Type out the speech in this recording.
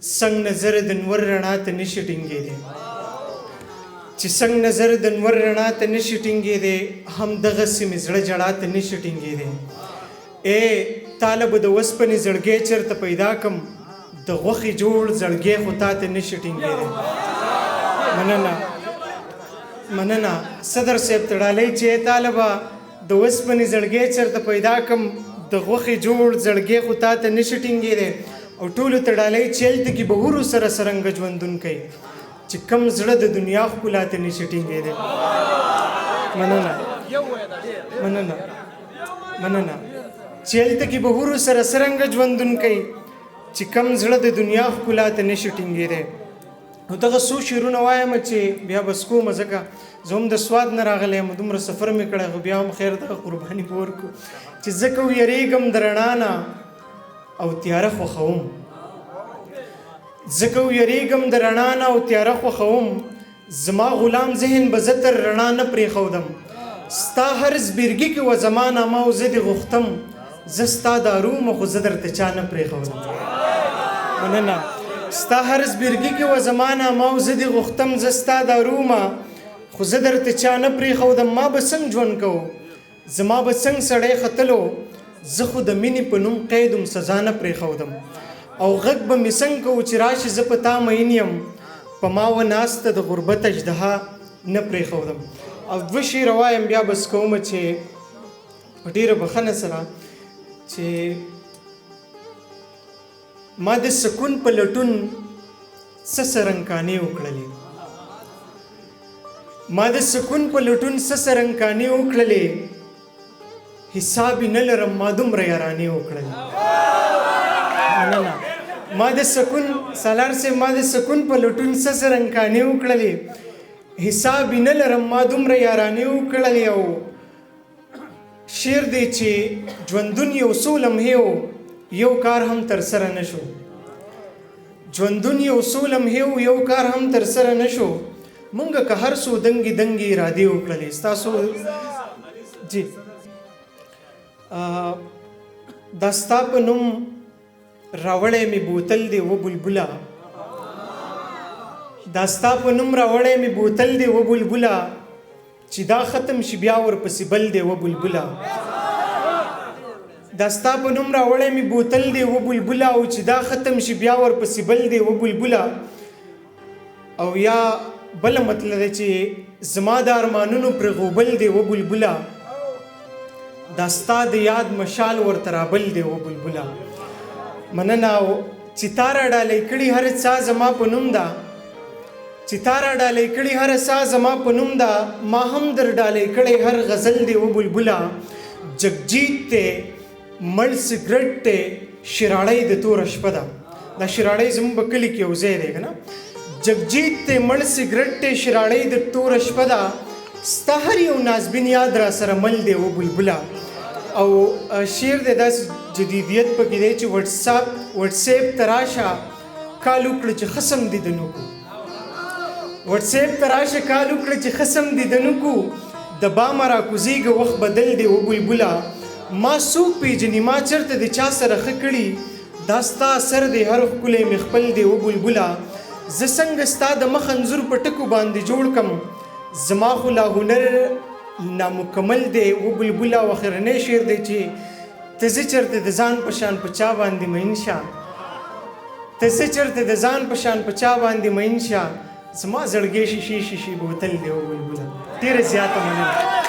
څنګ نظر د نور رڼا ته نشي ټینګېدی چې څنګ نظر د نور رڼا ته نشي ټینګېدی همدغسې مې زړه جړا ته نشي ټینګېدی ای طالب د وسپنې زړګی چېرته پیدا کم د غوښې جوړ زړګی خو تا ته نشي ټینګېدی مننه صدر صاحب تړالی چې طالبه د وسپنې زړګی چېرته پیدا کم د غوښې جوړ زړګی خو تا ته نشي ټینګېدی او ټولو تړالی چې هلته کې به هورو سره سرنګه ژوندون کوي چې کم زړه د دنیا ښکلا ته نشي ټینګېدی مننه چې هلته کې به هورو سره سرنګه ژوندون کوي چې کم زړه د دنیا ښکلا ته نشي ټینګېدی نو دغه څو شعرونه وایم چې بیا بس کوم ځکه زه هم د سواد نه راغلی یم دومره سفر مې کړی خو بیا هم خیر دغه قرباني به ورکړو چې ځکه ویریږم د رڼا نه او تیاره خوښوم ځکه ویریږم د رڼا نه او تیاره خوښوم زما غلام ذهن به زه تر رڼا نه پرېښودم ستا هر زبېرګي کې و زما نامه او زه دې غوښتم زه ستا دارومه خو زه درته چا نه پرېښودم مننه ستا هر زبېرګي کې و زما نامه او زه دې غوښتم زه ستا دارومه خو زه درته چا نه پرېښودم ما به څنګه ژوند کوو زما به څنګه سړی ختلو زه خو د مینې په نوم قیدم سزا نه پرېښودم او غږ به مې څنګه کوو چې راشي زه په تا مین یم په ما و ناسته د غربت اژدها نه پرېښودم او دوه شعره وایم بیا بس کومه چې په ډېره بښنه سره چې ما د سکون په لټون څه سرنګکانې وکړلې ما د سکون په لټون څه سرنګکانې وکړلې حساب یې نه لرم ما دومره یارانې وکړلې ما د سکون سالار صاحب ما د سکون په لټون څه سرنګکانې وکړلې حساب یې نه لرم ما دومره یارانې وکړلې او شعر دی چې ژوندون یو څو لمحې و یو کار هم ترسره نه شو ژوندون یو څو لمحې و یو کار هم ترسره نه شو مونږ که هر څو دنګې دنګې ارادې وکړلې ستاسو جی دا ستا په نوم راوړی مې بوتل دی و بلبله دا ستا په نوم راوړی مې بوتل دی و بلبله چې دا ختم شي بیا ورپسې بل دی و بلبله دا ستا په نوم راوړی مې بوتل دی و بلبله او چې دا ختم شي بیا ورپسې بل دی و بلبله او یا بله مطلب دی چې زما د ارمانونو پرې غوبل دی و بلبله دا ستا د یاد مشال ورته رابل دی و بلبله مننه او چې تا راډالۍ کړي هر څه زما په نوم ده چې تا راډالۍ کړي هر څه زما په نوم ده ما هم در ډالۍ کړی هر غزل دی و بلبله جگجیت دی مړ سګرټ دی شراړۍ د توره شپه ده دا شراړۍ زموږ په کلي کې یو ځای دی که نه جگجیت دی مړ سګرټ دی شراړۍ د توره شپه ده ستا هر یو نازبین یاد را سره مل دی و بلبله او شعر دی داسې جدیدیت پکې دی چې وټساپ ته راشه کال وکړه چې خصم دې د نوکو وټساپ ته راشه کال وکړه چې خصم دې د نوکو د بامه راکوزیږه وخت بدل دی و بلبله ما څوک پیژني ما چېرته د چا سره ښه کړي دا ستا اثر دی هر ښکلی مې خپل دی و بلبله زه څنګه ستا د مخ انځور په ټکو باندې جوړ کم زما خو لا هنر نامکمل دی و بلبله او اخرنی شعر دی چې ته زه چېرته د ځان په شان په چا باندې مین شه ته زه چېرته د ځان په شان په چا باندې مین شه زما زړګی شیشې بوتل دی و بلبله ډېره زیاته مننه